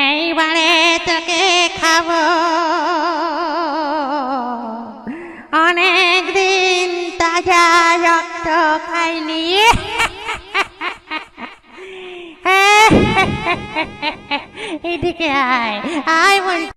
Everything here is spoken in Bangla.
এইবারে তোকে খাবো, অনেক দিন তাজা রক্ত খাইনি। এদিকে আয় আয় বল।